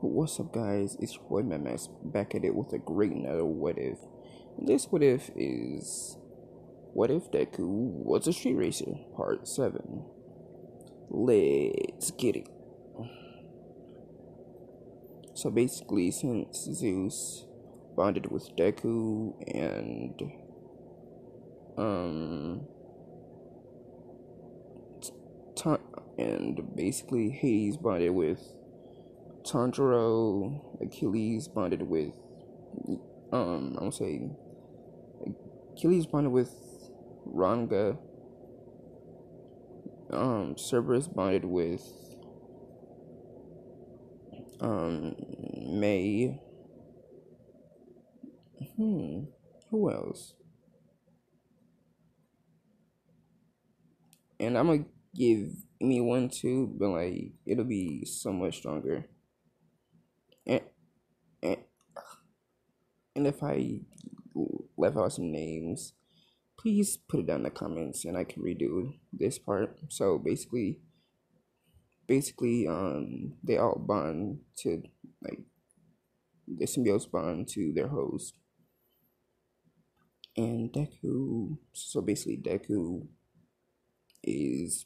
What's up, guys? It's your boy Max back at it with a great another what if. And this what if is what if Deku was a street racer, part 7. Let's get it. So basically, since Zeus bonded with Deku um and basically Hades bonded with Tanjiro, Achilles bonded with I would say Achilles bonded with Ranga, Cerberus bonded with May. Who else? And I'm gonna give me one too, but like it'll be so much stronger. And and, and if I left out some names, please put it down in the comments and I can redo this part. So basically they all bond to like the symbiotes bond to their host. And Deku, so basically Deku is,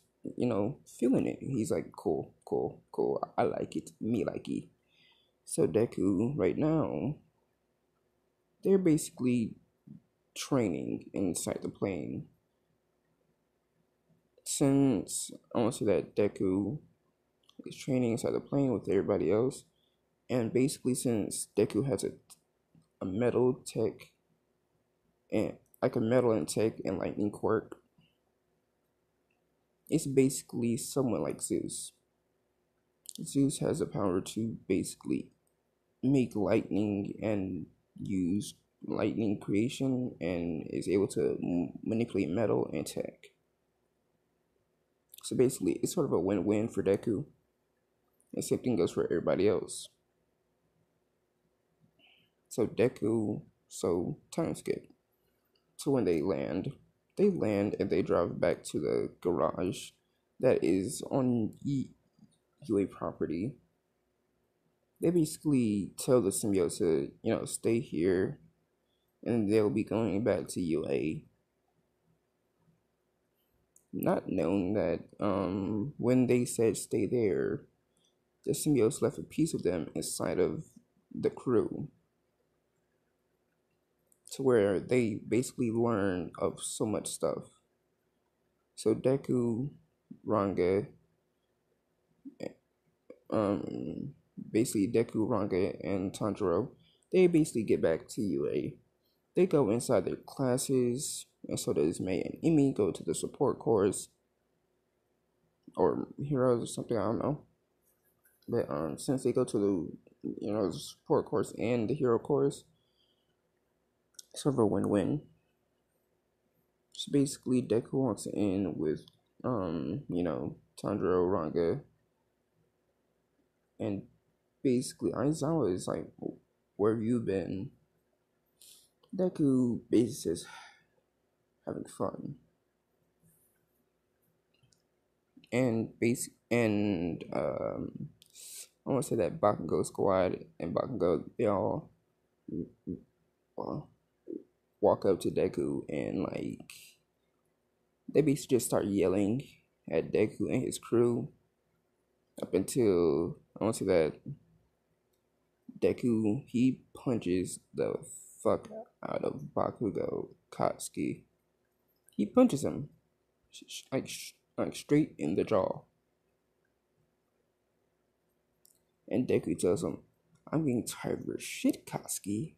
feeling it. He's like, cool, cool, cool. I like it. Me like it. So Deku, right now, they're basically training inside the plane. Since I want to say that Deku is training inside the plane with everybody else, and basically since Deku has a metal tech and like a metal and tech and lightning quirk, it's basically somewhat like Zeus. Zeus has the power to basically make lightning and use lightning creation and is able to manipulate metal and tech. So basically, it's sort of a win-win for Deku. And same thing goes for everybody else. So time skip. So when they land and they drive back to the garage that is on UA property. They basically tell the symbiote to, stay here and they'll be going back to UA. Not knowing that when they said stay there, the symbiotes left a piece of them inside of the crew. To where they basically learn of so much stuff. So Deku, Ranga, basically Deku, Ranga, and Tanjiro, they basically get back to UA. They go inside their classes, and so does May and Emi go to the support course or heroes or something, I don't know. But since they go to the support course and the hero course, it's sort of a win-win. So basically Deku wants to end with Tanjiro, Ranga, and basically Aizawa is like, where have you been? Deku basically says having fun. And I want to say that Bakugo squad and Bakugo, they all walk up to Deku and like they basically just start yelling at Deku and his crew up until I want to say that Deku, he punches the fuck out of Bakugo Katsuki. He punches him like straight in the jaw. And Deku tells him, I'm getting tired of your shit, Katsuki.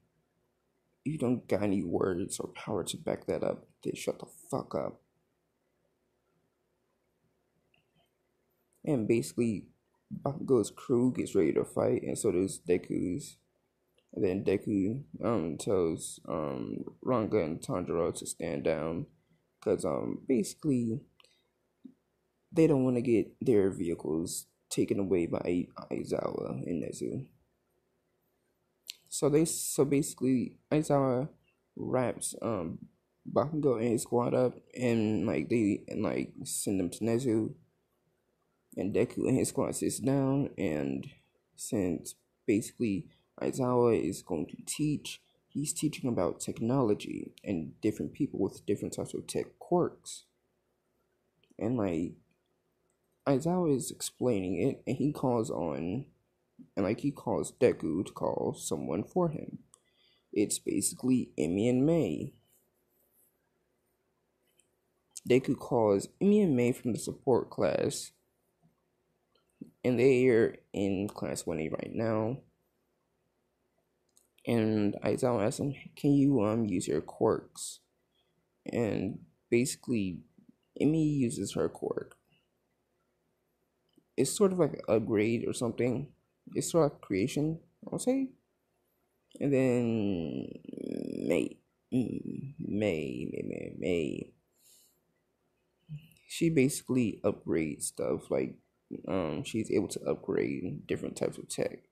If you don't got any words or power to back that up, then shut the fuck up. And basically, Bakugo's crew gets ready to fight, and so does Deku's. And then Deku tells Ranga and Tanjiro to stand down, cause basically they don't want to get their vehicles taken away by Aizawa and Nezu. So basically Aizawa wraps Bakugo and his squad up and they send them to Nezu, and Deku and his squad sits down, and since basically Aizawa is going to teach. He's teaching about technology and different people with different types of tech quirks. And like Aizawa is explaining it, and he calls Deku to call someone for him. It's basically Emmy and May. Deku calls Emmy and May from the support class, and they are in class 1A right now. And Aizawa asks him, "Can you use your quirks?" And basically, Emmy uses her quirk. It's sort of like an upgrade or something. It's sort of like creation, I'll say. And then May, May. She basically upgrades stuff like she's able to upgrade different types of tech.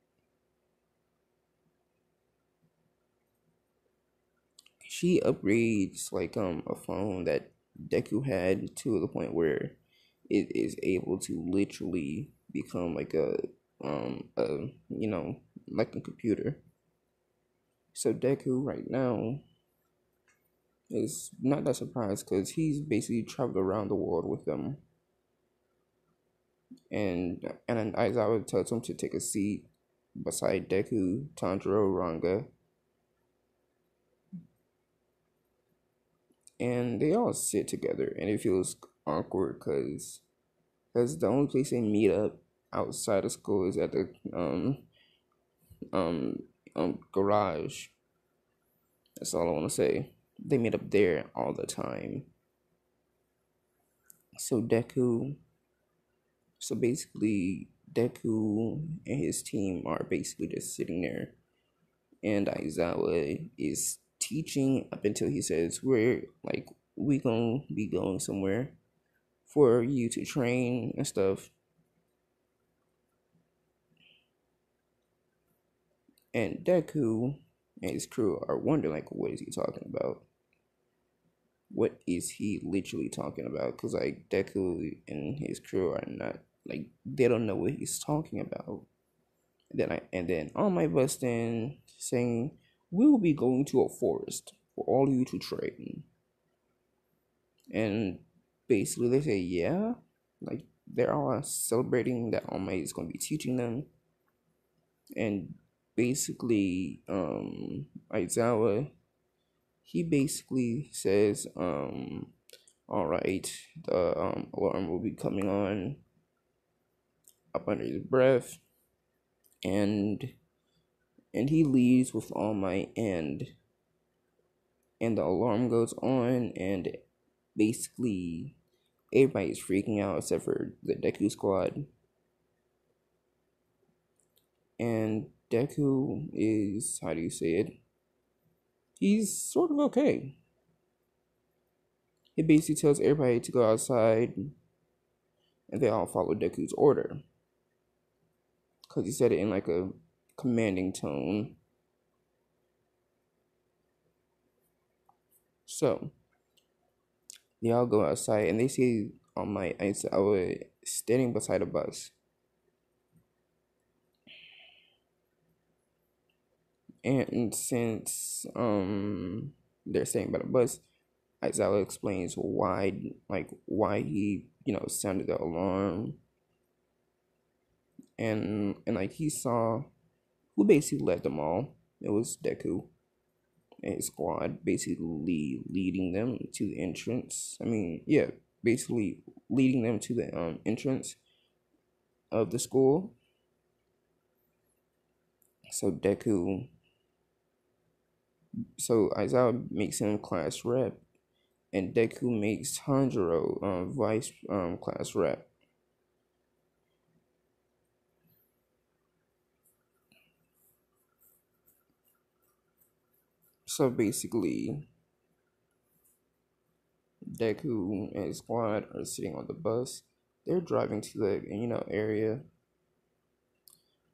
She upgrades like a phone that Deku had to the point where it is able to literally become like a like a computer. So Deku right now is not that surprised because he's basically traveled around the world with them. And then Aizawa tells him to take a seat beside Deku, Tanjiro, Ranga, and they all sit together, and it feels awkward because the only place they meet up outside of school is at the um garage. That's all I want to say. They meet up there all the time. So Deku, so basically Deku and his team are basically just sitting there, and Aizawa is teaching up until he says we gonna be going somewhere for you to train and stuff. And Deku and his crew are wondering like, what is he talking about? What is he literally talking about? Because like Deku and his crew are not like they don't know what he's talking about. And then on my bus then saying we will be going to a forest for all you to train. And basically they say yeah, like they're all celebrating that All Might is going to be teaching them. And basically Aizawa, he basically says all right, the alarm will be coming on up under his breath, and he leaves with All Might, and the alarm goes on, and basically everybody is freaking out except for the Deku squad. And Deku is, how do you say it? He's sort of okay. He basically tells everybody to go outside, and they all follow Deku's order. Because he said it in like a commanding tone. So, they all go outside, and they see on my I was standing beside a bus. And since they're staying by the bus, Aizawa explains why he sounded the alarm, and like he saw who basically led them all. It was Deku and his squad, basically leading them to the entrance. I mean, yeah, basically leading them to the entrance of the school. So Aizawa makes him class rep, and Deku makes Tanjiro vice class rep. So basically, Deku and his squad are sitting on the bus. They're driving to the area.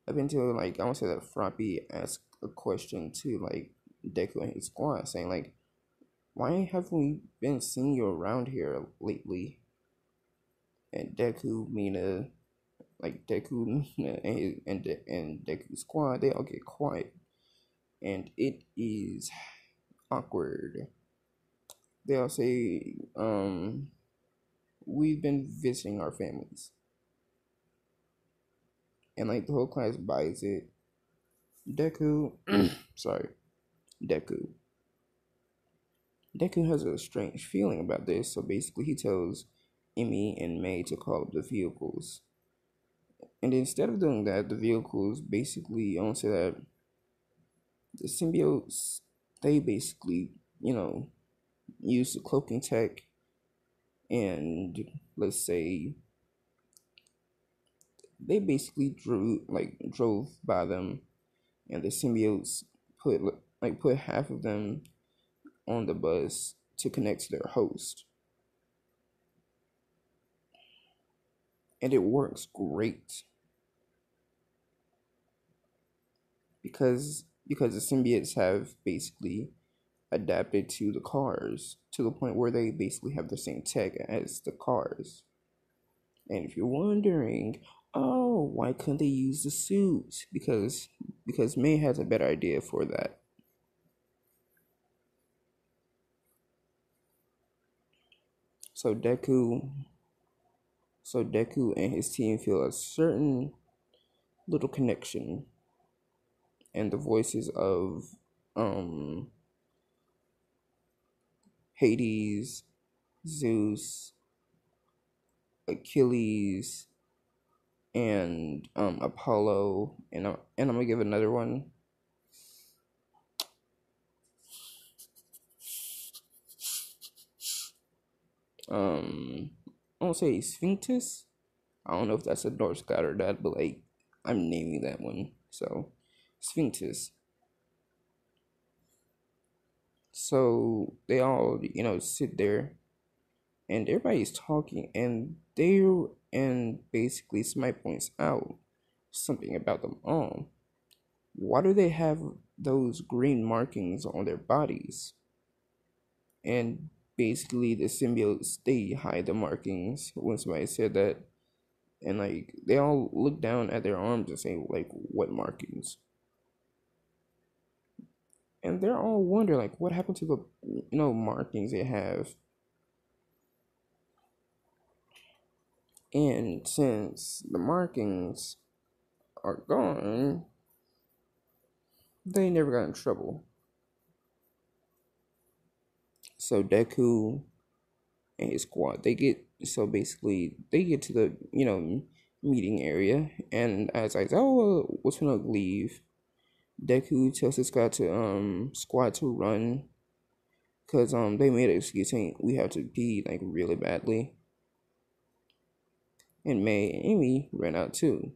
Up until like I want to say that Froppy asked a question to like Deku and his squad, saying like, "Why haven't we been seeing you around here lately?" And Deku, Mina, like Deku and Deku squad, they all get quiet, and it is awkward. They all say, "We've been visiting our families," and like the whole class buys it. Deku, sorry, Deku. Deku has a strange feeling about this, so basically he tells Emmy and May to call up the vehicles. And instead of doing that, the vehicles basically say that the symbiotes, they basically, use the cloaking tech, and let's say they basically drove by them, and the symbiotes put half of them on the bus to connect to their host, and it works great because the symbiotes have basically adapted to the cars to the point where they basically have the same tech as the cars. And if you're wondering, oh, why couldn't they use the suits? Because May has a better idea for that. So Deku so Deku and his team feel a certain little connection, and the voices of um Hades, Zeus, Achilles, and Apollo, and I'm gonna give another one. I won't say Sphinx. I don't know if that's a Norse god or not, but like I'm naming that one. So Sphinx. So they all sit there, and everybody's talking, and basically Smite points out something about them all. Why do they have those green markings on their bodies? And basically the symbiotes, they hide the markings when somebody said that, and like they all look down at their arms and say like, what markings? And they're all wondering like, what happened to the markings they have? And since the markings are gone, they never got in trouble. So Deku and his squad, they get to the meeting area, and as I said, oh, what's gonna leave? Deku tells his squad to run, cause they made an excuse saying we have to pee like really badly, and May and Amy ran out too.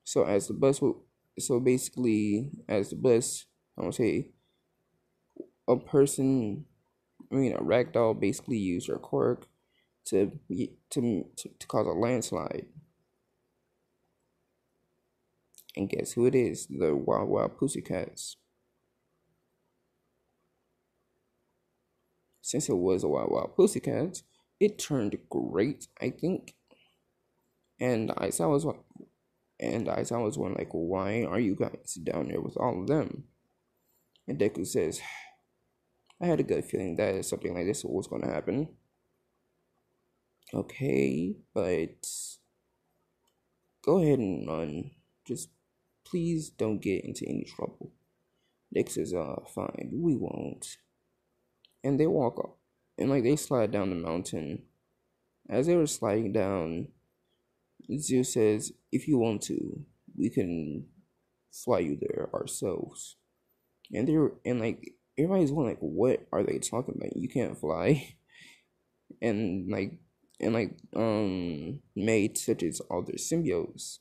So as the bus will, so basically as the bus, I want to say a person, a ragdoll basically used her quirk to cause a landslide. And guess who it is? The Wild Wild Pussycats. Since it was a Wild Wild Pussycats, it turned great, I think. And I was wondering, like, why are you guys down there with all of them? And Deku says, I had a good feeling that something like this was going to happen. Okay, but go ahead and run. Just please don't get into any trouble. Deku says, fine, we won't. And they walk up, and like they slide down the mountain. As they were sliding down, Zeus says, if you want to, we can fly you there ourselves. And like everybody's wondering like, what are they talking about? You can't fly. And May touches all their symbiotes,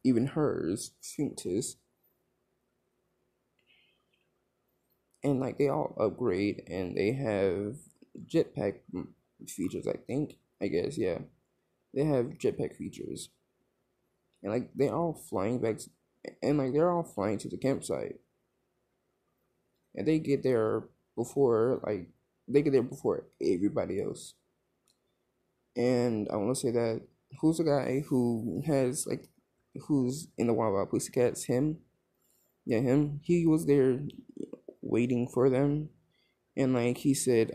even hers, Sphinx, and like they all upgrade and they have jetpack features. I guess, yeah, they have jetpack features, and like they're all flying back, and like they're all flying to the campsite, and they get there before everybody else. And I want to say that who's the guy who has like who's in the Wild Wild Pussycats? Him, yeah, him. He was there waiting for them, and like he said,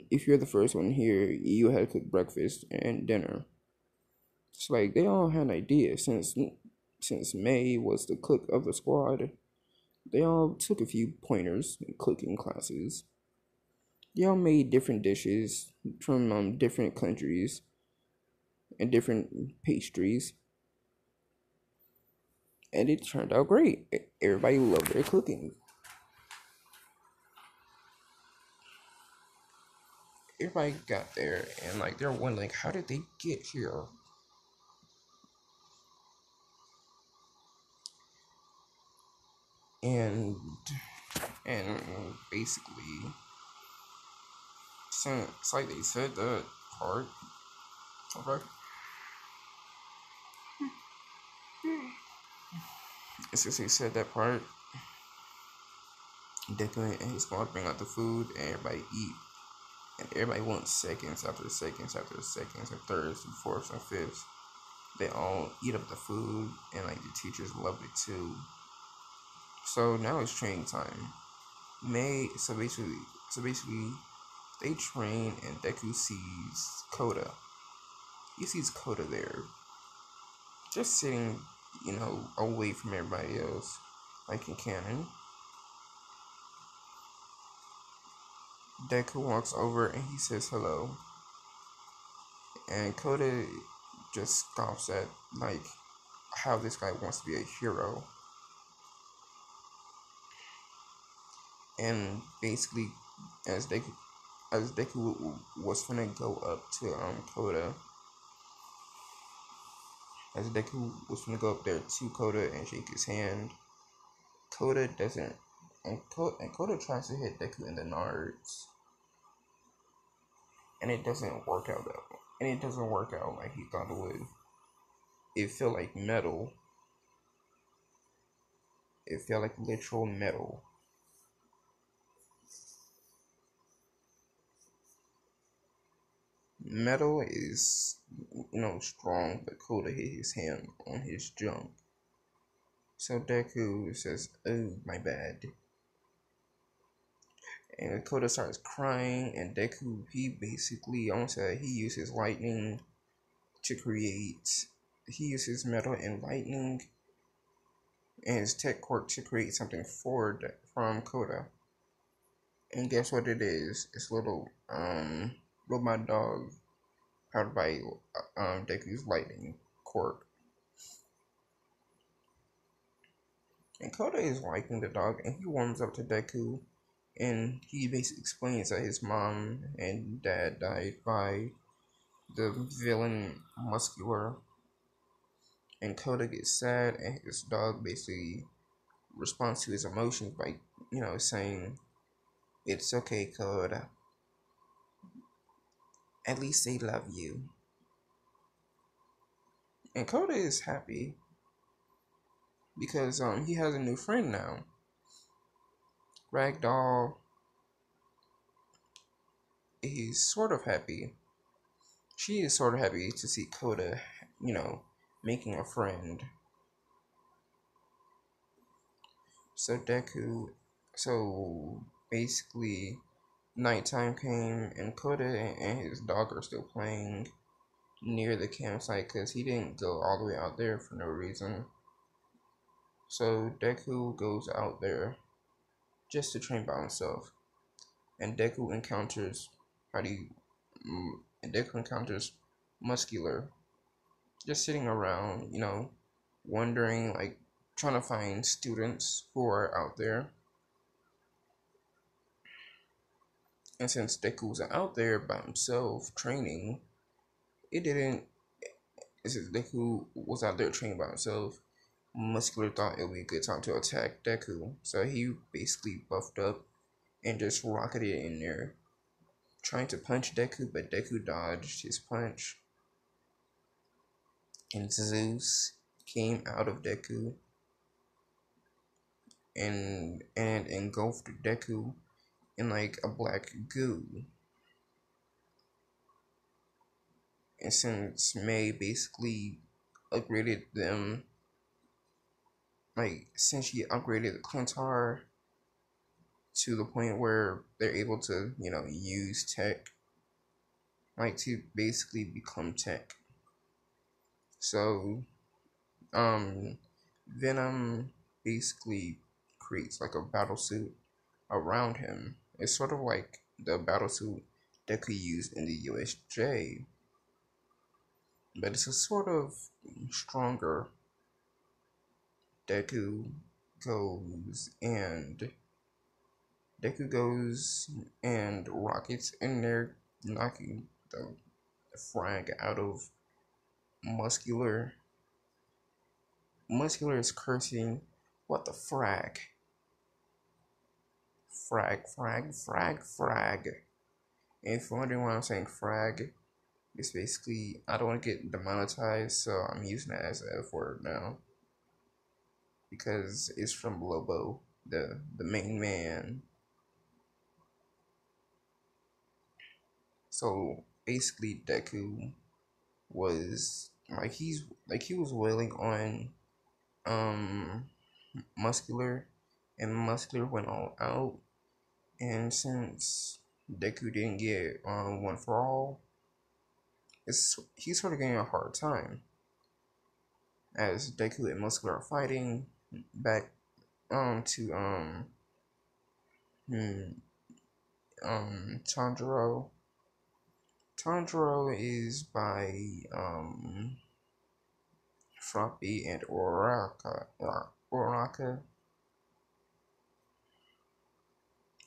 if you're the first one here, you had to cook breakfast and dinner. It's like they all had ideas since May was the cook of the squad. They all took a few pointers in cooking classes. They all made different dishes from different countries and different pastries, and it turned out great. Everybody loved their cooking. Everybody got there, and like they're wondering, like, how did they get here? And and basically, since like they said that part, okay, since they said that part, Deku and his squad bring out the food, and everybody eat. And everybody wants seconds after seconds after seconds and thirds and fourths and fifths. They all eat up the food, and like the teachers love it too. So now it's training time. So basically, they train, and Deku sees Koda. He sees Koda there, just sitting, away from everybody else, like in canon. Deku walks over and he says hello, and Koda just scoffs at like how this guy wants to be a hero. And basically, as Deku was gonna go up to Koda, as Deku was gonna go up there to Koda and shake his hand, Koda doesn't, and Koda tries to hit Deku in the nards, and it doesn't work out like he thought it would. It felt like metal. It felt like literal metal. Metal is, strong, but Koda hit his hand on his junk. So Deku says, "Oh, my bad." And Koda starts crying, and Deku, he basically, I want to say, he uses lightning to create, he uses metal and lightning and his tech quirk to create something from Koda. And guess what it is? It's little, robot dog powered by, Deku's lightning quirk. And Koda is liking the dog, and he warms up to Deku, and he basically explains that his mom and dad died by the villain Muscular, and Koda gets sad, and his dog basically responds to his emotions by, saying, "It's okay, Koda. At least they love you." And Koda is happy because he has a new friend now. Ragdoll is sort of happy. She is sort of happy to see Koda, making a friend. So so basically, nighttime came, and Koda and his dog are still playing near the campsite because he didn't go all the way out there for no reason. So Deku goes out there just to train by himself, and how do you, and Deku encounters Muscular, just sitting around, wondering, like, trying to find students who are out there. And since Deku was out there by himself training, it didn't. Since Deku was out there training by himself, Muscular thought it would be a good time to attack Deku. So he basically buffed up and just rocketed in there, trying to punch Deku, but Deku dodged his punch. And Zeus came out of Deku and engulfed Deku in like a black goo. And since May basically upgraded them, like since she upgraded the Clintar to the point where they're able to, use tech, like to basically become tech. So, um, Venom basically creates like a battle suit around him. It's sort of like the battle suit that could use in the USJ, but it's a sort of stronger. Deku goes and Deku goes and Rocket's in there knocking the frag out of Muscular. Muscular is cursing, "What the frag? Frag, frag, frag, frag." And if you're wondering why I'm saying frag, it's basically I don't want to get demonetized, so I'm using it as a F word now because it's from Lobo, the main man. So basically, Deku was he was wailing on um Muscular, and Muscular went all out. And since Deku didn't get one for all, he's sort of getting a hard time as Deku and Muscular are fighting back to hmm, Tanjiro. Tanjiro is by Froppy and Oraka,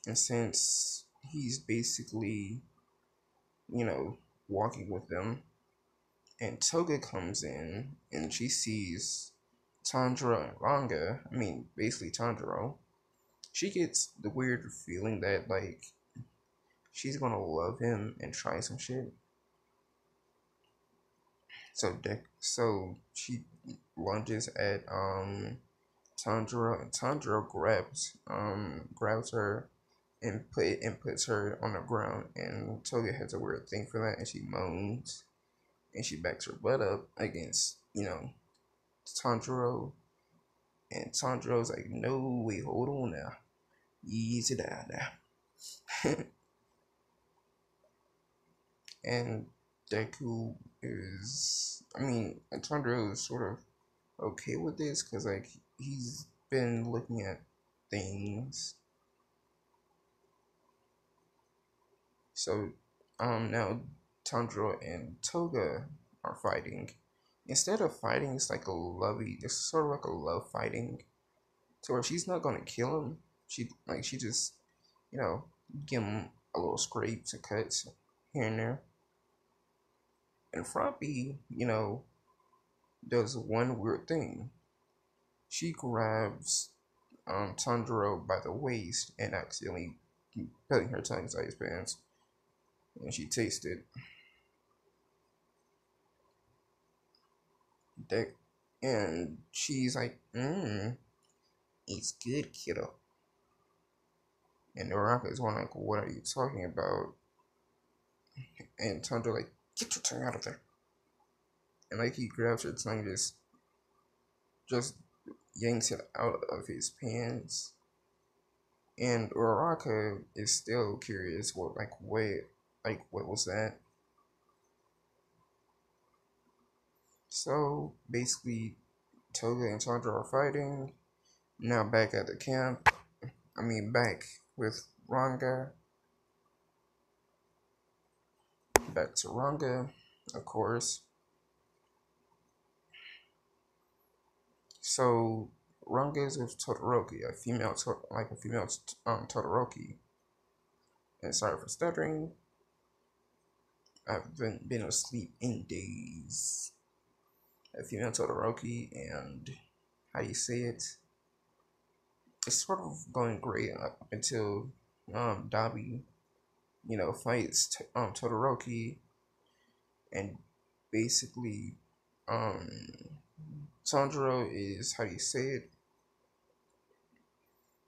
and since he's basically walking with them, and Toga comes in and she sees Tanjiro and Ranga, I mean basically Tanjiro, she gets the weird feeling that like she's gonna love him and try some shit. So she lunges at Tanjiro, and Tanjiro grabs her and puts her on the ground, and Toga has a weird thing for that, and she moans and she backs her butt up against Tanjiro, and Tanjiro's like, "No, wait, hold on now, easy down now." And Deku Tanjiro is sort of okay with this because like he's been looking at things. So now Tanjiro and Toga are fighting. Instead of fighting, it's sort of like a love fighting, to where she's not gonna kill him. She just you know give him a little scrapes and cuts here and there. And Froppy, does one weird thing. She grabs Tanjiro by the waist and accidentally putting her tongue inside his pants, and she tasted that, and she's like, "It's good, kiddo." And Uraka is one like, "What are you talking about?" And Tanjiro like, "Get your tongue out of there!" And like he grabs her tongue, just yanks it out of his pants. And Uraka is still curious what was that? So basically Toga and Tanjiro are fighting. Now back at the camp. Back with Ranga. Back to Ranga, of course. So Ranga is with Todoroki, a female Todoroki. And sorry for stuttering. I've been asleep in days. A female Todoroki, and how do you say it? It's sort of going great up until Dabi, fights Todoroki, and basically um Tanjiro is, how do you say it?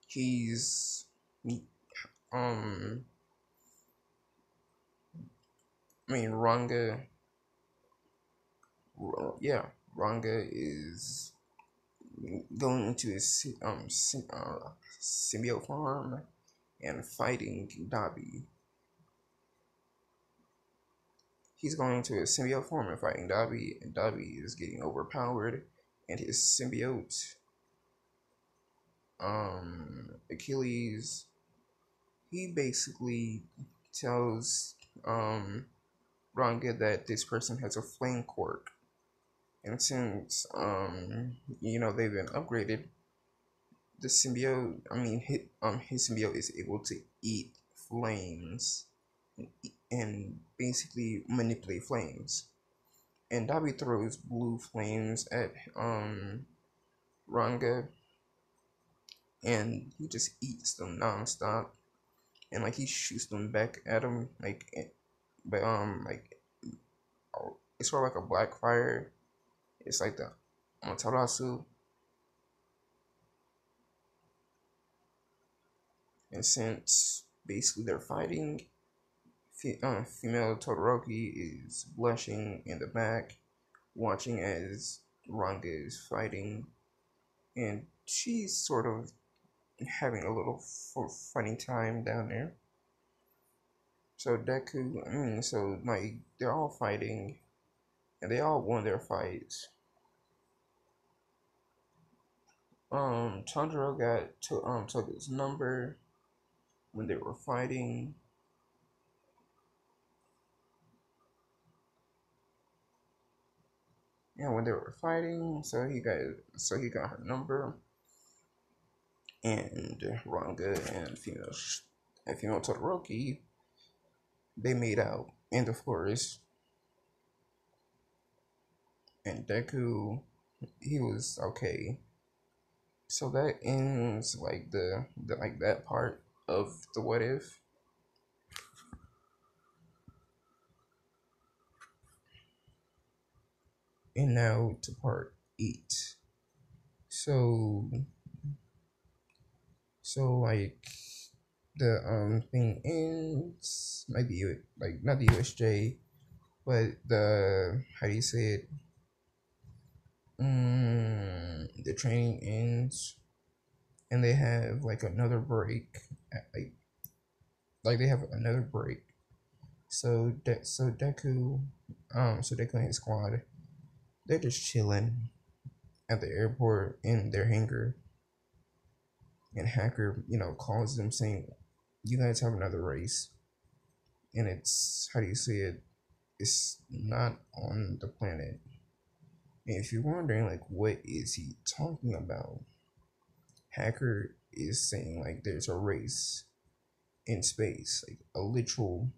He's um Ranga yeah, Ranga is going into his symbiote form and fighting Dabi. He's going into his symbiote form and fighting Dabi, and Dabi is getting overpowered, and his symbiote, Achilles, he basically tells Ranga that this person has a flame quirk, and since they've been upgraded, the symbiote, his symbiote is able to eat flames and basically manipulate flames. And Dobby throws blue flames at Ranga, and he just eats them nonstop, and like he shoots them back at him, but it's sort of like a black fire. It's like the Amaterasu, and since basically they're fighting, female Todoroki is blushing in the back, watching as Ranga is fighting, and she's sort of having a little funny time down there. So Deku, so like they're all fighting, and they all won their fights. Chandra took his number when they were fighting. Yeah, when they were fighting, so he got her number, and Ranga and female Todoroki, they made out in the forest, and Deku, he was okay. So that ends like the like that part of the what if. And now to part 8. So like the thing ends like like not the USJ, but the how do you say it? The training ends, and they have like another break, like they have another break. So Deku and his squad, they're just chilling at the airport in their hangar, and Hacker, calls them saying, "You guys have another race, and it's how do you say it? It's not on the planet." And if you're wondering, like, what is he talking about? Hacker is saying like there's a race in space, like a literal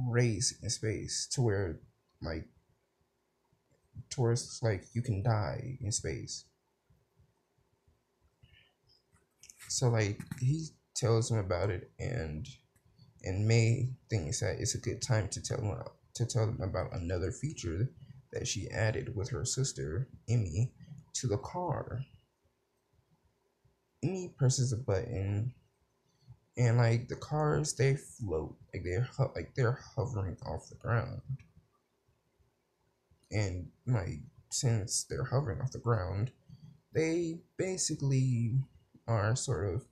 race in space, to where like towards like you can die in space. So like he tells him about it, and May thinks that it's a good time to tell them about another feature that she added with her sister Emmy to the car. Emmy presses a button, and like the cars, they float, like they're hovering off the ground, and like since they're hovering off the ground, they basically are sort of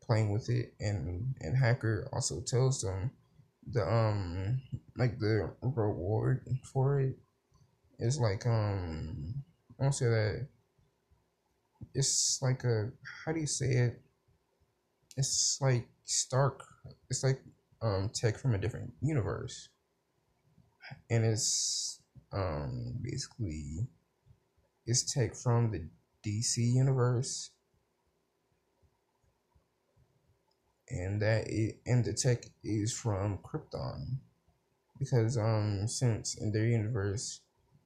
playing with it, and Hacker also tells them the the reward for it is like I won't say that, it's like a, how do you say it, it's like Stark, it's like tech from a different universe, and it's basically it's tech from the DC universe, and the tech is from Krypton, because since in their universe,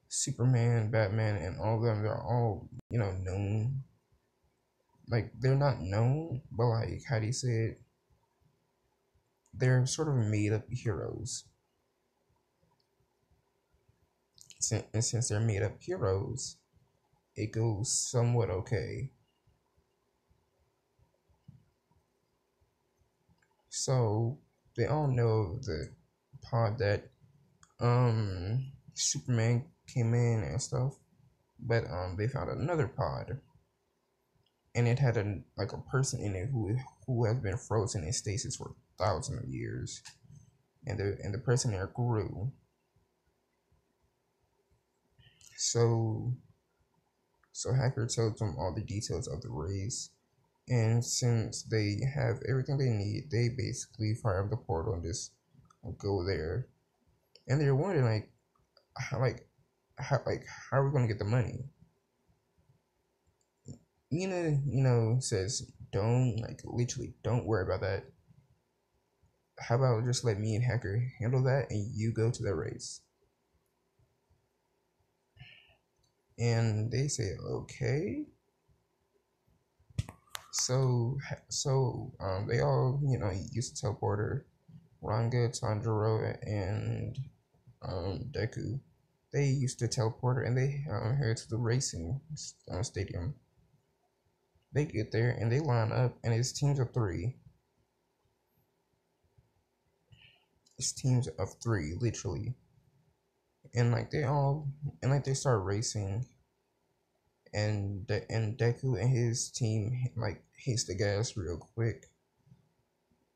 Superman, Batman, and all of them, they're all known, like they're not known, but like how do you say it, they're sort of made up heroes. And since they're made up heroes, it goes somewhat okay. So they all know the pod that Superman came in and stuff. But they found another pod, and it had a person in it who has been frozen in stasis for thousands of years, and the person there grew. So Hacker tells them all the details of the race, and since they have everything they need, they basically fire up the portal and just go there. And they're wondering how are we gonna get the money? Mina, says, don't literally don't worry about that. How about just let me and Hacker handle that and you go to the race? And they say, okay. So they all, use the teleporter. Ranga, Tanjiro, and Deku. They used the teleporter and they head to the racing stadium. They get there and they line up, and it's teams of three. It's teams of three, literally. And they start racing, and Deku and his team hits the gas real quick,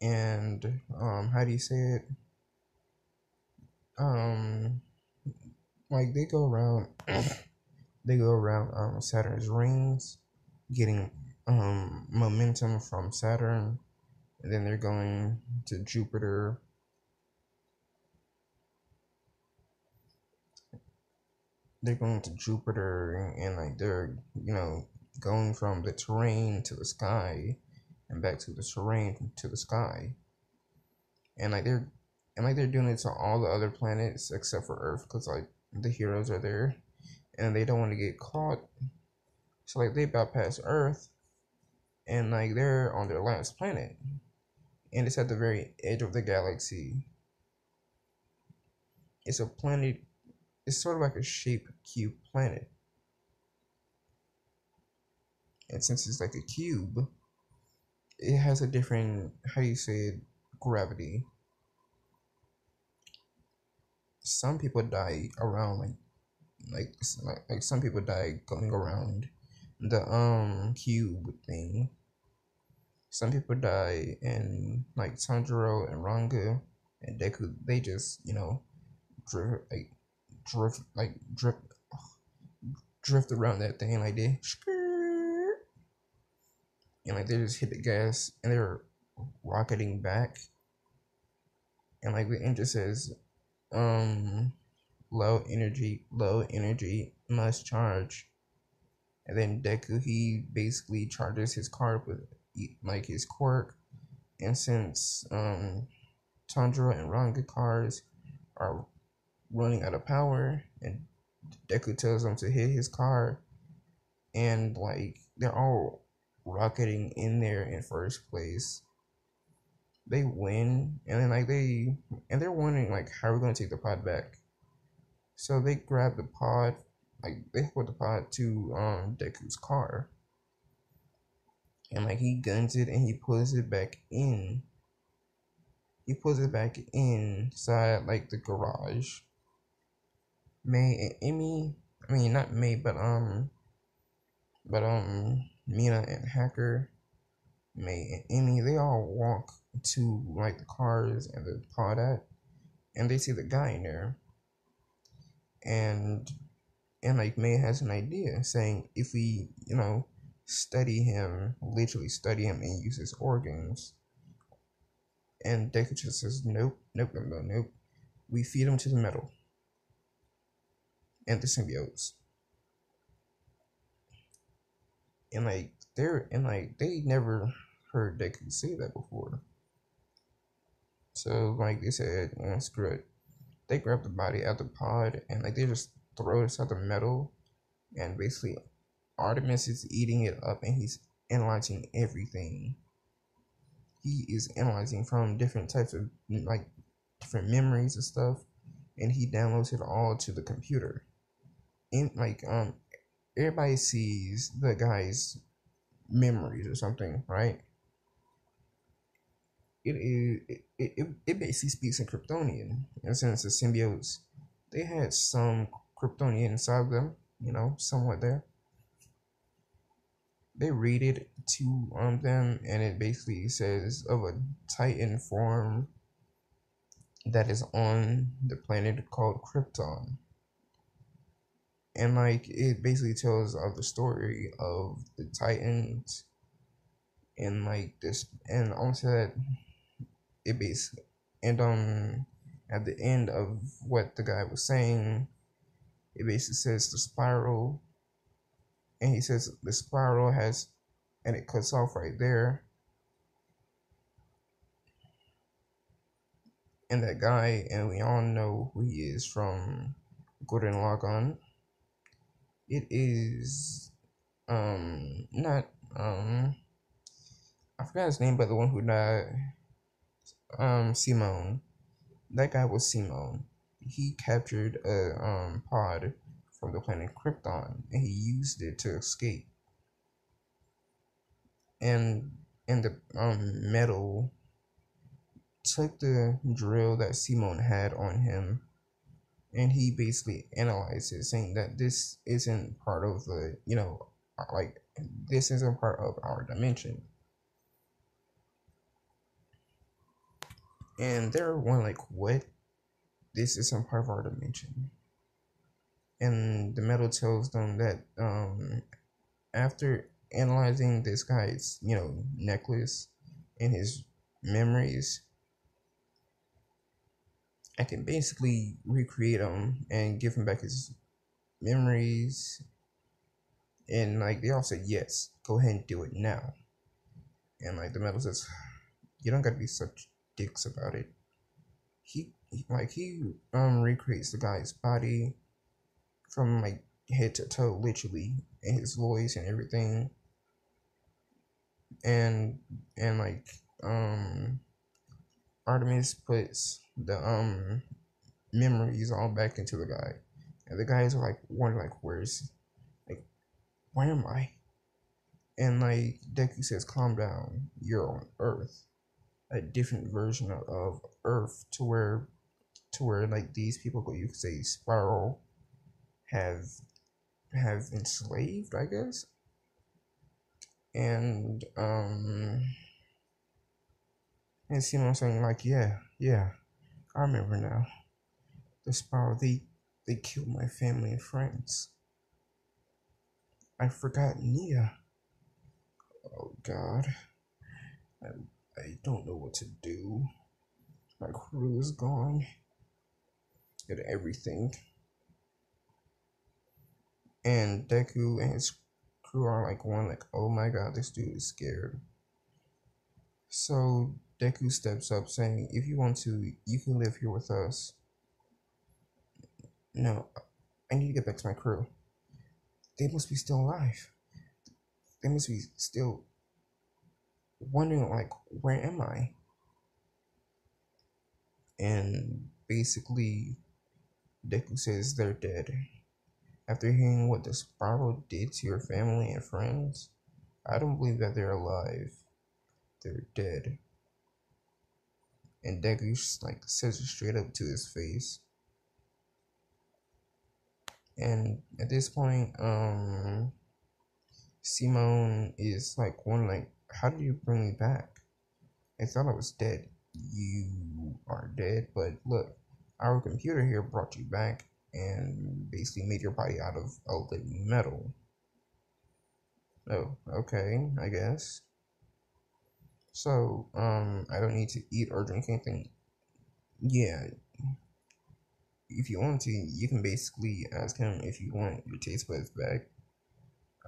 and how do you say it? Um, they go around, Saturn's rings, getting momentum from Saturn, and then they're going to Jupiter. They're going to Jupiter, and they're going from the terrain to the sky, and back to the terrain to the sky, and they're doing it to all the other planets except for Earth, because the heroes are there, and they don't want to get caught. So they bypass Earth, and they're on their last planet, and it's at the very edge of the galaxy. It's a planet. It's sort of like a shaped cube planet, and since it's like a cube, it has a different, how do you say it, gravity. Some people die around some people die going around the cube thing. Some people die, and Tanjiro and Ranga and Deku, they just drift drift drift drift around that thing like they and they just hit the gas and they're rocketing back, and the engine says low energy must charge, and then Deku, he basically charges his car with his quirk, and since Tanjiro and Ranga cars are running out of power, and Deku tells them to hit his car, and they're all rocketing in there in first place. They win, and then they're wondering how are we gonna take the pod back. So they grab the pod, they put the pod to Deku's car, and he guns it and he pulls it back in. He pulls it back inside the garage. May and Amy, I mean not May, but Mina and Hacker, May and Amy, they all walk to the cars and the pod at, and they see the guy in there, and May has an idea, saying if we literally study him and use his organs, and Deku just says nope. We feed him to the metal and the symbiotes, and they never heard Deku say that before. So they said, screw it. They grab the body out the pod, and they just throw it inside the metal, and basically Artemis is eating it up, and he's analyzing everything. He is analyzing from different types of different memories and stuff, and he downloads it all to the computer. In everybody sees the guy's memories or something, right? It basically speaks in Kryptonian, and since the symbiotes, they had some Kryptonian inside them, somewhat there. They read it to them, and it basically says of a Titan form that is on the planet called Krypton. And like it basically tells of the story of the Titans and like this, and also that it basically, and at the end of what the guy was saying, it basically says the spiral, and he says the spiral has, and it cuts off right there, and that guy, and we all know who he is from Gurren Lagann. It is not I forgot his name, but the one who died, Simone. That guy was Simone. He captured a pod from the planet Krypton, and he used it to escape. And the metal took the drill that Simone had on him, and he basically analyzed it, saying that this isn't part of the, like this isn't part of our dimension. And they're one like, what? This isn't part of our dimension. And the metal tells them that after analyzing this guy's, necklace and his memories, I can basically recreate him and give him back his memories. And like they all said, yes, go ahead and do it now. And like the metal says, you don't gotta be such dicks about it. He recreates the guy's body from like head to toe, literally, and his voice and everything. And like Artemis puts the memories all back into the guy, and the guys are like wondering like, where am I? And like Deku says, calm down, you're on Earth, a different version of Earth, to where like these people, you could say Spiral, have enslaved, I guess. And Simon saying like, yeah, I remember now. The Spiral, they killed my family and friends. I forgot Nia. Oh God, I don't know what to do. My crew is gone, and everything. And Deku and his crew are like one, like, oh my God, this dude is scared. So Deku steps up, saying, if you want to, you can live here with us. No, I need to get back to my crew. They must be still alive. They must be still wondering, like, where am I? And basically, Deku says they're dead. After hearing what the Spiral did to your family and friends, I don't believe that they're alive. They're dead. And Deku like says it straight up to his face. And at this point, Simone is like one like, how did you bring me back? I thought I was dead. You are dead, but look, our computer here brought you back and basically made your body out of a living metal. Oh, okay, I guess. So, I don't need to eat or drink anything. Yeah, if you want to, you can basically ask him if you want your taste buds back.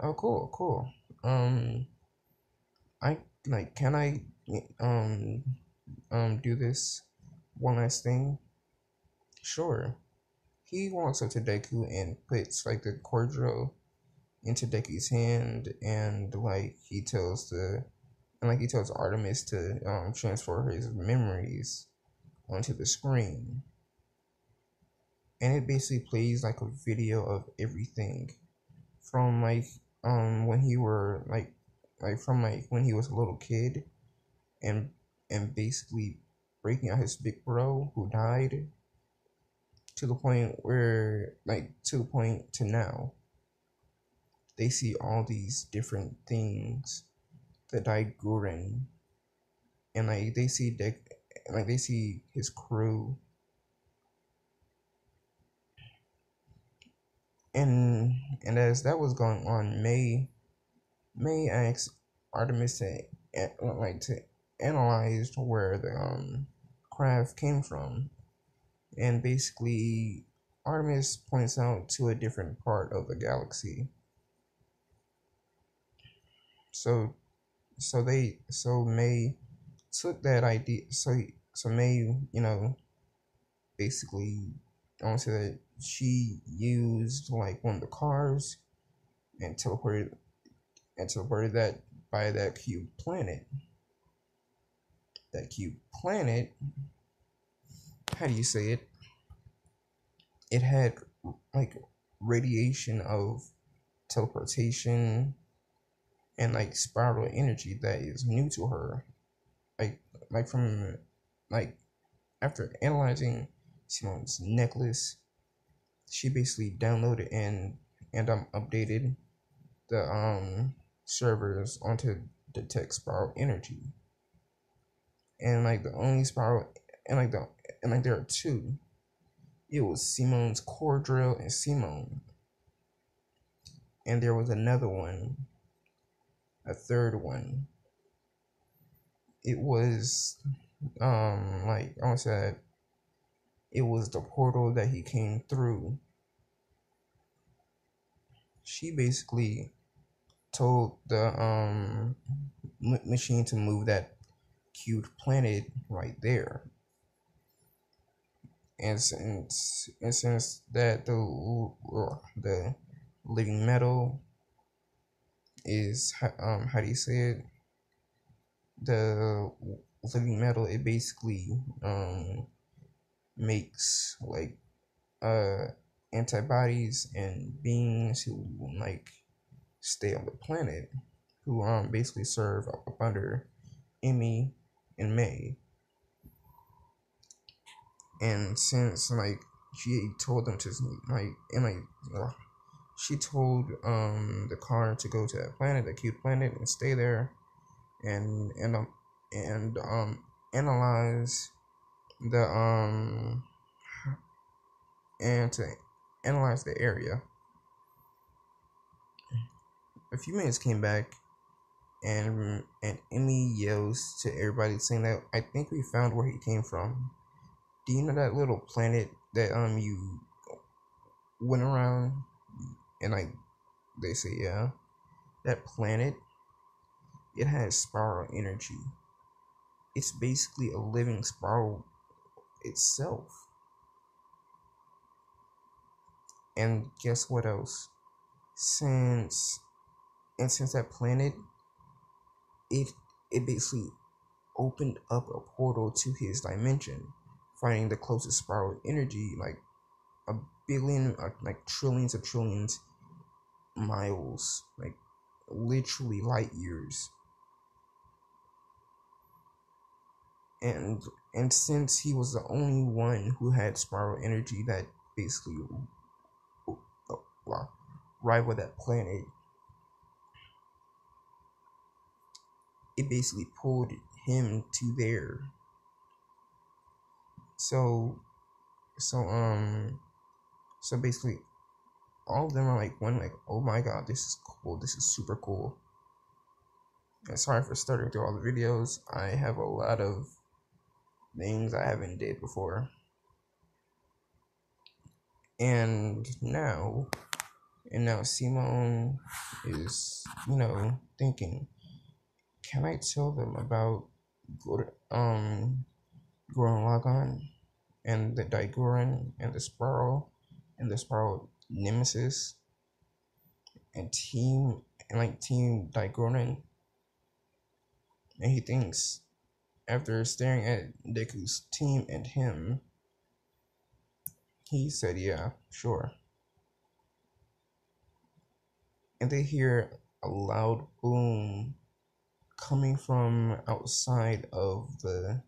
Oh, cool. I like, can I do this one last thing? Sure. He walks up to Deku and puts like the cordial into Deku's hand, and he tells Artemis to transfer his memories onto the screen, and it basically plays like a video of everything from like when he were like from like when he was a little kid, and basically breaking out his big bro who died, to the point where, like, to the point to now, they see all these different things, the Daiguren, and like they see his crew, and as that was going on, May asked Artemis to analyze where the craft came from, and basically Artemis points out to a different part of the galaxy. So May took that idea. So May, basically, I want to say that she used like one of the cars and teleported that by that cube planet. That cube planet, how do you say it? It had like radiation of teleportation and like spiral energy that is new to her. From like after analyzing Simone's necklace, she basically downloaded and updated the servers onto detect spiral energy. And like the only spiral and like there are two. It was Simone's core drill and Simone. And there was another one, a third one. It was like I said, it was the portal that he came through. She basically told the machine to move that cute planet right there. And since that the living metal is how do you say it? The living metal, it basically makes like antibodies and beings who like stay on the planet, who basically serve up under Emmy and May. And since like she told them to she told the car to go to that planet, the cute planet, and stay there, and analyze the and to analyze the area. A few minutes came back, and Emmy yells to everybody saying that I think we found where he came from. Do you know that little planet that you went around? And like they say, yeah, that planet, it has spiral energy. It's basically a living spiral itself. And guess what else? Since that planet, it basically opened up a portal to his dimension, finding the closest spiral energy like a billion, like trillions of trillions miles, like literally light years. And since he was the only one who had spiral energy that basically rivaled that planet, it basically pulled him to there. So basically all of them are like oh my god, this is cool, this is super cool. And sorry for stuttering through all the videos. I have a lot of things I haven't did before. And now Simone is, thinking, can I tell them about Gurren Lagann and the Daiguren and the Spiral Nemesis and Team Daiguren? And he thinks, after staring at Deku's team and him, he said, yeah, sure. And they hear a loud boom coming from outside of the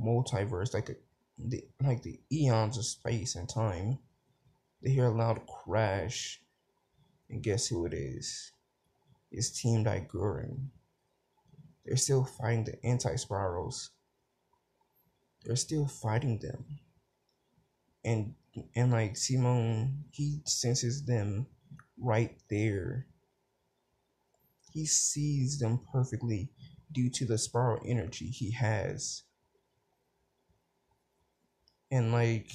multiverse, like the eons of space and time. They hear a loud crash, and guess who it is? It's Team Daiguren. They're still fighting the anti-spirals. They're still fighting them. And and like Simone, he senses them right there. He sees them perfectly due to the spiral energy he has. And like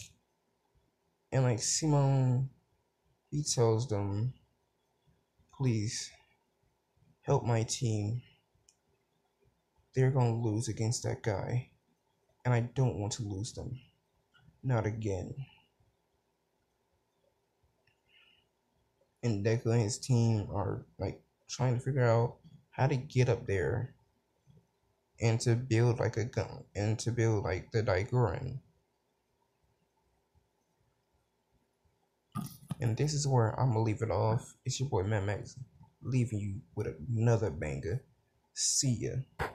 Simone, he tells them, please help my team. They're gonna lose against that guy. And I don't want to lose them. Not again. And Deku and his team are like trying to figure out how to get up there and to build like a gun and to build like the Daiguren. And this is where I'm gonna leave it off. It's your boy Matt Max, leaving you with another banger. See ya.